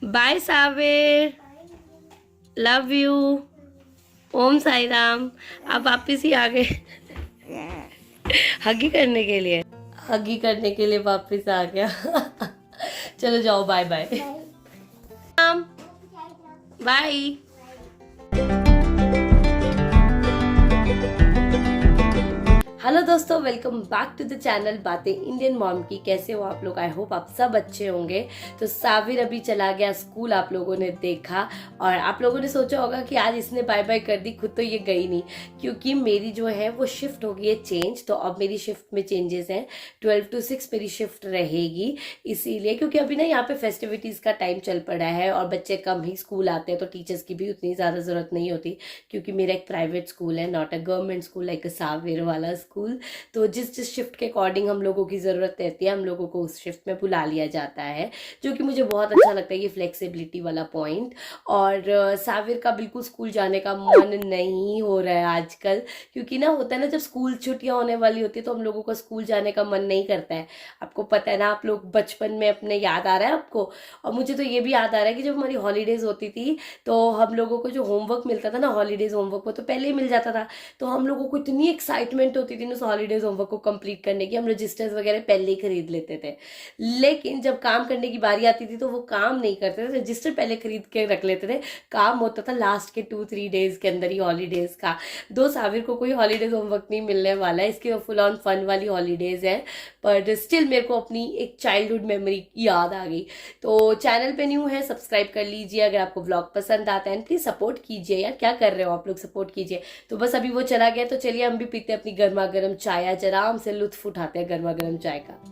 Bye Sabir, love you. Om Sai Ram. आप वापिस ही आ गए हगी करने के लिए। हगी करने के लिए वापिस आ गया चलो जाओ, बाय बाय बाय। हेलो दोस्तों, welcome back to the channel बातें इंडियन मॉम की। कैसे हो आप लोग? आई होप आप सब अच्छे होंगे। तो साबिर अभी चला गया स्कूल, आप लोगों ने देखा। और आप लोगों ने सोचा होगा कि आज इसने बाय बाय कर दी, खुद तो ये गई नहीं, क्योंकि मेरी जो है वो शिफ्ट हो गई है चेंज। तो अब मेरी शिफ्ट में चेंजेस हैं, 12 to 6 मेरी शिफ्ट रहेगी। इसीलिए क्योंकि अभी ना यहाँ पे फेस्टिविटीज़ का टाइम चल पड़ा है और बच्चे कम ही स्कूल आते हैं, तो टीचर्स की भी उतनी ज़्यादा ज़रूरत नहीं होती, क्योंकि मेरा एक प्राइवेट स्कूल है, not a government school like Sabir वाला स्कूल। तो जिस जिस शिफ्ट के अकॉर्डिंग हम लोगों की ज़रूरत रहती है, हम लोगों को उस शिफ्ट में बुला लिया जाता है, जो कि मुझे बहुत अच्छा लगता है, ये फ्लेक्सिबिलिटी वाला पॉइंट। और साबिर का बिल्कुल स्कूल जाने का मन नहीं हो रहा है आजकल, क्योंकि ना होता है ना, जब स्कूल छुट्टियां होने वाली होती है तो हम लोगों का स्कूल जाने का मन नहीं करता है। आपको पता है ना, आप लोग बचपन में अपने याद आ रहा है आपको, और मुझे तो ये भी याद आ रहा है कि जब हमारी हॉलीडेज होती थी तो हम लोगों को जो होमवर्क मिलता था ना, हॉलीडेज होमवर्क, वो तो पहले ही मिल जाता था। तो हम लोगों को इतनी एक्साइटमेंट होती थी उस हॉलीडेज होमवर्क को कंप्लीट करने की, हम रजिस्टर्स वगैरह पहले ही खरीद लेते थे। लेकिन जब काम करने की बारी आती थी तो वो काम नहीं करते थे, रजिस्टर पहले खरीद के रख लेते थे। काम होता था लास्ट के 2-3 डेज के अंदर ही हॉलीडेज का। दो साबिर को कोई हॉलीडेज होमवर्क नहीं मिलने वाला है, इसकी फुल ऑन फन वाली हॉलीडेज है। पर स्टिल मेरे को अपनी एक चाइल्डहुड मेमोरी याद आ गई। तो चैनल पे न्यू है, सब्सक्राइब कर लीजिए। अगर आपको ब्लॉग पसंद आता है प्लीज सपोर्ट कीजिए यार, क्या कर रहे हो आप लोग, सपोर्ट कीजिए। तो बस अभी वो चला गया, तो चलिए हम भी पीते हैं अपनी गर्मा गर्म चाय, आज आराम से लुत्फ उठाते हैं गर्मा गर्म चाय का।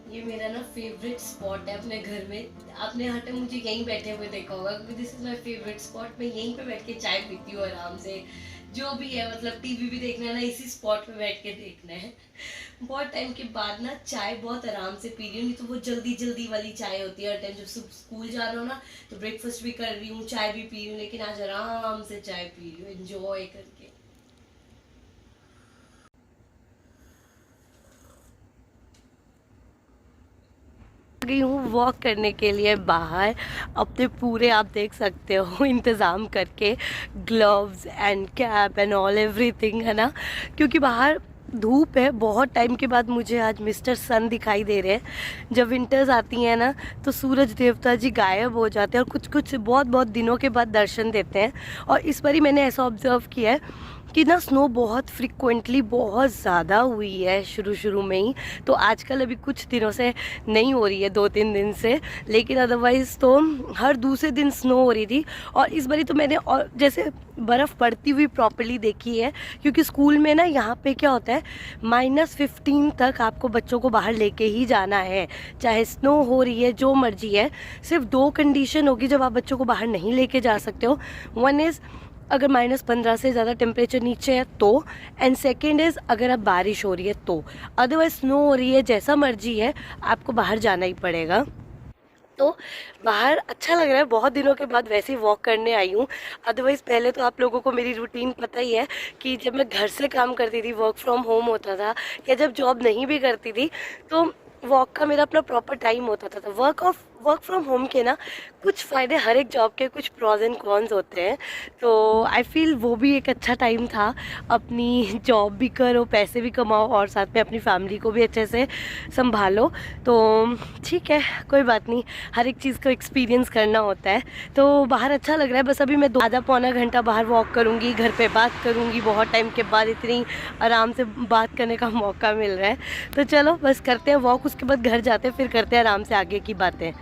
ये मेरा ना फेवरेट स्पॉट है अपने घर में। आपने हर टाइम मुझे यहीं बैठे हुए देखा होगा, क्योंकि this is my favourite spot. मैं यहीं पे बैठ के चाय पीती हूँ आराम से। जो भी है, मतलब टीवी भी देखना है ना, इसी स्पॉट पे बैठ के देखना है। बहुत टाइम के बाद ना चाय बहुत आराम से पी रही हूँ, नहीं तो वो जल्दी जल्दी वाली चाय होती है। हर टाइम जब स्कूल जा रहा हूँ ना, तो ब्रेकफास्ट भी कर रही हूँ, चाय भी पी रही हूँ, लेकिन आज आराम से चाय पी रही हूँ एंजॉय करके। गई हूँ वॉक करने के लिए बाहर, अपने पूरे आप देख सकते हो इंतज़ाम करके, gloves and cap and all everything, है ना, क्योंकि बाहर धूप है। बहुत टाइम के बाद मुझे आज मिस्टर सन दिखाई दे रहे हैं। जब विंटर्स आती हैं ना, तो सूरज देवता जी गायब हो जाते हैं और कुछ कुछ बहुत बहुत दिनों के बाद दर्शन देते हैं। और इस बारी मैंने ऐसा ऑब्जर्व किया है कि ना स्नो बहुत फ्रिक्वेंटली बहुत ज़्यादा हुई है शुरू शुरू में ही। तो आजकल अभी कुछ दिनों से नहीं हो रही है, 2-3 दिन से, लेकिन अदरवाइज़ तो हर दूसरे दिन स्नो हो रही थी। और इस बारी तो मैंने और जैसे बर्फ़ पड़ती हुई प्रॉपर्ली देखी है, क्योंकि स्कूल में ना यहाँ पे क्या होता है, -15 तक आपको बच्चों को बाहर लेके ही जाना है, चाहे स्नो हो रही है, जो मर्जी है। सिर्फ 2 कंडीशन होगी जब आप बच्चों को बाहर नहीं लेके जा सकते हो। वन इज़ अगर -15 से ज़्यादा टेम्परेचर नीचे है तो, एंड सेकेंड इज़ अगर अब बारिश हो रही है तो। अदरवाइज स्नो हो रही है, जैसा मर्जी है, आपको बाहर जाना ही पड़ेगा। तो बाहर अच्छा लग रहा है, बहुत दिनों के बाद वैसे ही वॉक करने आई हूँ। अदरवाइज़ पहले तो आप लोगों को मेरी रूटीन पता ही है कि जब मैं घर से काम करती थी, वर्क फ्रॉम होम होता था, या जब जॉब नहीं भी करती थी, तो वॉक का मेरा अपना प्रॉपर टाइम होता था। तो वर्क फ्रॉम होम के ना कुछ फ़ायदे हर एक जॉब के, कुछ प्रॉज एंड कॉन्स होते हैं। तो आई फील वो भी एक अच्छा टाइम था, अपनी जॉब भी करो, पैसे भी कमाओ, और साथ में अपनी फैमिली को भी अच्छे से संभालो। तो ठीक है, कोई बात नहीं, हर एक चीज़ को एक्सपीरियंस करना होता है। तो बाहर अच्छा लग रहा है। बस अभी मैं आधा पौना घंटा बाहर वॉक करूँगी, घर पे बात करूँगी। बहुत टाइम के बाद इतनी आराम से बात करने का मौका मिल रहा है। तो चलो बस करते हैं वॉक, उसके बाद घर जाते हैं, फिर करते हैं आराम से आगे की बातें।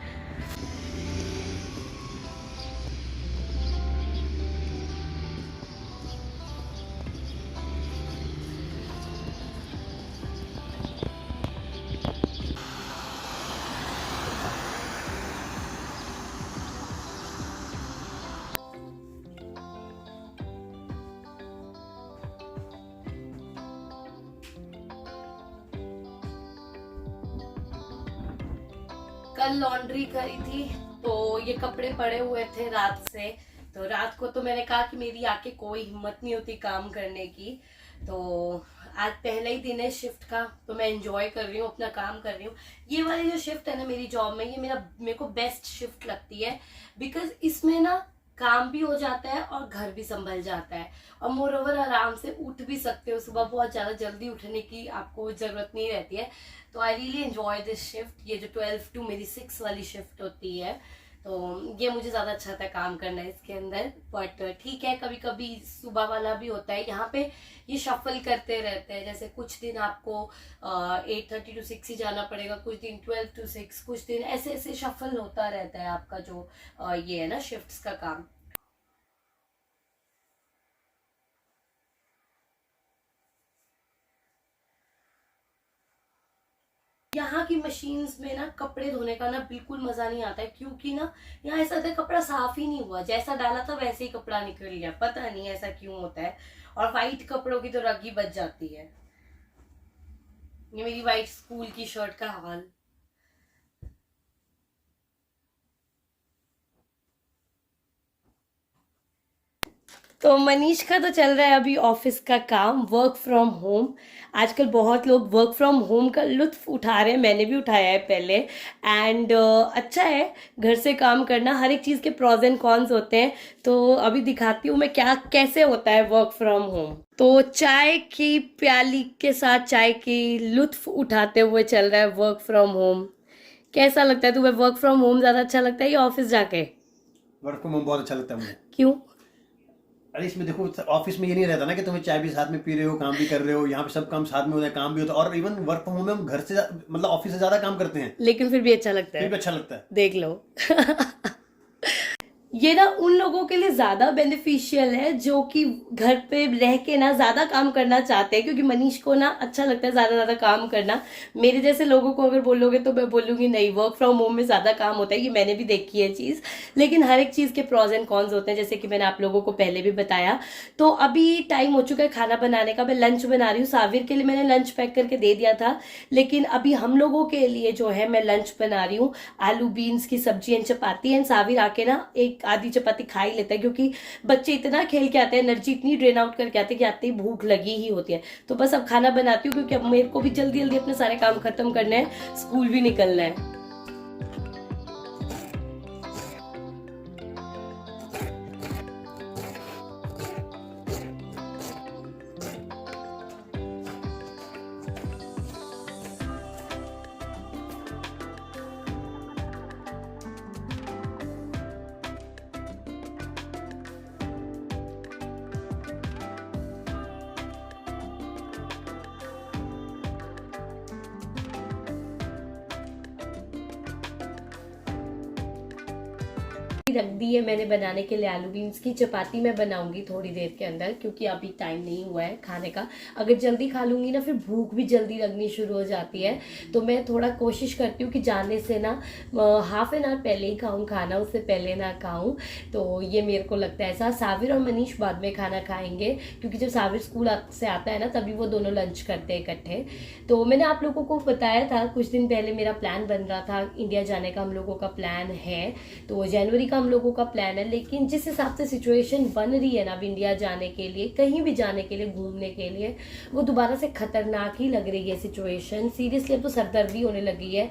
कल लॉन्ड्री करी थी तो ये कपड़े पड़े हुए थे रात से, तो रात को तो मैंने कहा कि मेरी आके कोई हिम्मत नहीं होती काम करने की, तो आज पहला ही दिन है शिफ्ट का, तो मैं एंजॉय कर रही हूँ, अपना काम कर रही हूँ। ये वाली जो शिफ्ट है ना मेरी जॉब में, ये मेरे को बेस्ट शिफ्ट लगती है, बिकॉज इसमें ना काम भी हो जाता है और घर भी संभल जाता है, और मोर ओवर आराम से उठ भी सकते हो, सुबह बहुत ज्यादा जल्दी उठने की आपको जरूरत नहीं रहती है। तो I really enjoy this shift, ये जो 12 to मेरी 6 वाली शिफ्ट होती है, तो ये मुझे ज्यादा अच्छा लगता है काम करना है इसके अंदर। बट ठीक है, कभी कभी सुबह वाला भी होता है, यहाँ पे ये शफल करते रहते हैं, जैसे कुछ दिन आपको 8:30 to 6 ही जाना पड़ेगा, कुछ दिन 12 to 6, कुछ दिन ऐसे ऐसे शफल होता रहता है आपका जो ये है ना शिफ्ट्स का काम। यहाँ की मशीन्स में ना कपड़े धोने का ना बिल्कुल मजा नहीं आता है, क्योंकि ना यहाँ ऐसा होता है कपड़ा साफ ही नहीं हुआ, जैसा डाला था वैसे ही कपड़ा निकल गया, पता नहीं ऐसा क्यों होता है। और वाइट कपड़ों की तो रग ही बच जाती है। ये मेरी वाइट स्कूल की शर्ट का हाल। तो मनीष का तो चल रहा है अभी ऑफिस का काम, वर्क फ्रॉम होम। आजकल बहुत लोग वर्क फ्रॉम होम का लुत्फ उठा रहे हैं, मैंने भी उठाया है पहले, एंड अच्छा है घर से काम करना, हर एक चीज़ के प्रॉज एंड कॉन्स होते हैं। तो अभी दिखाती हूँ मैं क्या कैसे होता है वर्क फ्रॉम होम। तो चाय की प्याली के साथ चाय की लुत्फ उठाते हुए चल रहा है वर्क फ्रॉम होम। कैसा लगता है तुम्हें वर्क फ्रॉम होम ज़्यादा अच्छा लगता है या ऑफिस जाके? वर्क फ्रॉम होम बहुत अच्छा लगता है मुझे। क्यों? अरे इसमें देखो, ऑफिस में ये नहीं रहता ना कि तुम्हें चाय भी साथ में पी रहे हो, काम भी कर रहे हो, यहाँ पे सब काम साथ में होता है, काम भी होता है। और इवन वर्क फ्रॉम होम में हम घर से मतलब ऑफिस से ज्यादा काम करते हैं, लेकिन फिर भी अच्छा लगता है, फिर भी अच्छा लगता है। देख लो। ये ना उन लोगों के लिए ज्यादा बेनिफिशियल है जो कि घर पे रह के ना ज्यादा काम करना चाहते हैं, क्योंकि मनीष को ना अच्छा लगता है ज्यादा काम करना। मेरे जैसे लोगों को अगर बोलोगे तो मैं बोलूंगी नहीं, वर्क फ्रॉम होम में ज्यादा काम होता है, ये मैंने भी देखी है चीज। लेकिन हर एक चीज के प्रॉज एंड कॉन्स होते हैं, जैसे कि मैंने आप लोगों को पहले भी बताया। तो अभी टाइम हो चुका है खाना बनाने का, मैं लंच बना रही हूँ। साविर के लिए मैंने लंच पैक करके दे दिया था, लेकिन अभी हम लोगों के लिए जो है मैं लंच बना रही हूँ, आलू बीन्स की सब्जी एंड चपाती। एंड साविर आके ना एक आधी चपाती खा ही लेता है, क्योंकि बच्चे इतना खेल के आते हैं, एनर्जी इतनी ड्रेन आउट करके आते हैं कि आते ही भूख लगी ही होती है। तो बस अब खाना बनाती हूँ, क्योंकि अब मेरे को भी जल्दी जल्दी अपने सारे काम खत्म करने हैं, स्कूल भी निकलना है। रख दी है मैंने बनाने के लिए आलू बीन्स की चपाती। मैं बनाऊंगी थोड़ी देर के अंदर, क्योंकि अभी टाइम नहीं हुआ है खाने का। अगर जल्दी खा लूंगी ना फिर भूख भी जल्दी लगनी शुरू हो जाती है, तो मैं थोड़ा कोशिश करती हूँ कि जाने से ना हाफ एन आवर पहले ही खाऊं खाना, उससे पहले ना खाऊं। तो ये मेरे को लगता है ऐसा। साविर और मनीष बाद में खाना खाएंगे, क्योंकि जब साविर स्कूल से आता है ना तभी वो दोनों लंच करते हैं इकट्ठे। तो मैंने आप लोगों को बताया था कुछ दिन पहले मेरा प्लान बन रहा था इंडिया जाने का, हम लोगों का प्लान है, तो जनवरी का हम लोगों का प्लान है। लेकिन जिस हिसाब से सिचुएशन बन रही है ना अब इंडिया जाने के लिए, कहीं भी जाने के लिए, घूमने के लिए, वो दोबारा से खतरनाक ही लग रही है सिचुएशन। सीरियसली अब तो सरदर्दी होने लगी है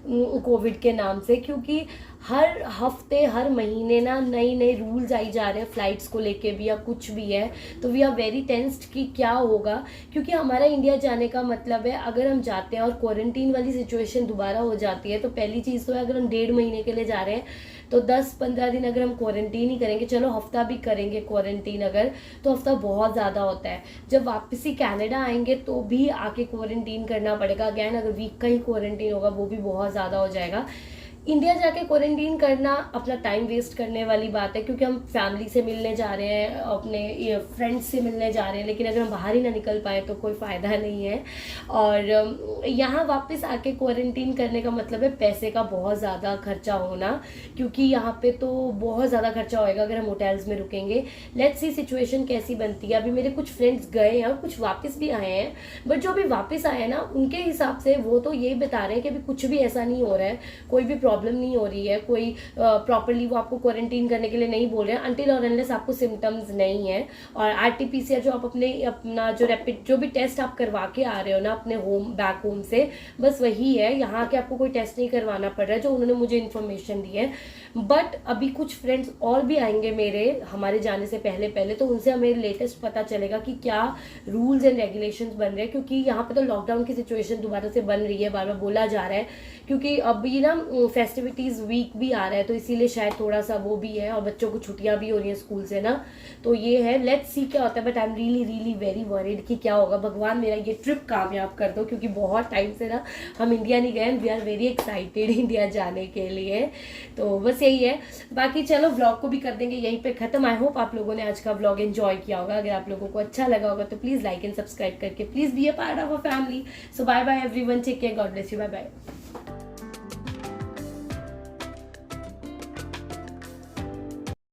कोविड के नाम से, क्योंकि हर हफ्ते हर महीने ना नए नए रूल्स आई जा रहे हैं फ्लाइट्स को लेके भी या कुछ भी है। तो वी आर वेरी टेंस्ड कि क्या होगा, क्योंकि हमारा इंडिया जाने का मतलब है अगर हम जाते हैं और क्वारंटीन वाली सिचुएशन दोबारा हो जाती है, तो पहली चीज़ तो है अगर हम 1.5 महीने के लिए जा रहे हैं तो 10-15 दिन अगर हम क्वारंटीन ही करेंगे, चलो हफ्ता भी करेंगे क्वारंटीन अगर, तो हफ्ता बहुत ज़्यादा होता है। जब वापस ही कनाडा आएंगे तो भी आके क्वारंटीन करना पड़ेगा अगैन, अगर वीक का ही क्वारंटीन होगा वो भी बहुत ज़्यादा हो जाएगा। इंडिया जाके क्वारंटीन करना अपना टाइम वेस्ट करने वाली बात है, क्योंकि हम फैमिली से मिलने जा रहे हैं, अपने फ्रेंड्स से मिलने जा रहे हैं, लेकिन अगर हम बाहर ही ना निकल पाए तो कोई फ़ायदा नहीं है। और यहाँ वापस आके क्वारंटीन करने का मतलब है पैसे का बहुत ज़्यादा खर्चा होना, क्योंकि यहाँ पे तो बहुत ज़्यादा खर्चा होएगा अगर हम होटल्स में रुकेंगे। लेट्स सी सिचुएशन कैसी बनती है। अभी मेरे कुछ फ्रेंड्स गए हैं और कुछ वापस भी आए हैं, बट जो अभी वापस आए हैं ना उनके हिसाब से वो तो ये बता रहे हैं कि अभी कुछ भी ऐसा नहीं हो रहा है, कोई भी प्रॉब्लम नहीं हो रही है, कोई प्रॉपरली वो आपको क्वारंटीन करने के लिए नहीं बोल रहे हैं अनटिल और अनलेस आपको सिम्टम्स नहीं है। और RT-PCR जो आप अपना जो रैपिड जो भी टेस्ट आप करवा के आ रहे हो ना अपने बैक होम से, बस वही है, यहाँ के आपको कोई टेस्ट नहीं करवाना पड़ रहा है, जो उन्होंने मुझे इन्फॉर्मेशन दी है। बट अभी कुछ फ्रेंड्स और भी आएंगे मेरे हमारे जाने से पहले तो उनसे हमें लेटेस्ट पता चलेगा कि क्या रूल्स एंड रेगुलेशंस बन रहे हैं, क्योंकि यहाँ पे तो लॉकडाउन की सिचुएशन दोबारा से बन रही है, बार बार बोला जा रहा है, क्योंकि अभी ना फेस्टिविटीज वीक भी आ रहा है, तो इसीलिए शायद थोड़ा सा वो भी है, और बच्चों को छुट्टियां भी हो रही है स्कूल से ना, तो ये है, लेट्स सी क्या होता है। But I am really really very worried कि क्या होगा। भगवान मेरा ये ट्रिप कामयाब कर दो, क्योंकि बहुत टाइम से ना हम इंडिया नहीं गए, we are very excited India जाने के लिए। तो बस यही है, बाकी चलो व्लॉग को भी कर देंगे यहीं पे खत्म। आई होप आप लोगों ने आज का व्लॉग एंजॉय किया होगा। अगर आप लोगों को अच्छा लगा होगा तो प्लीज लाइक एंड सब्सक्राइब करके please be a part of a family. So bye bye everyone, take care, God bless you, bye bye.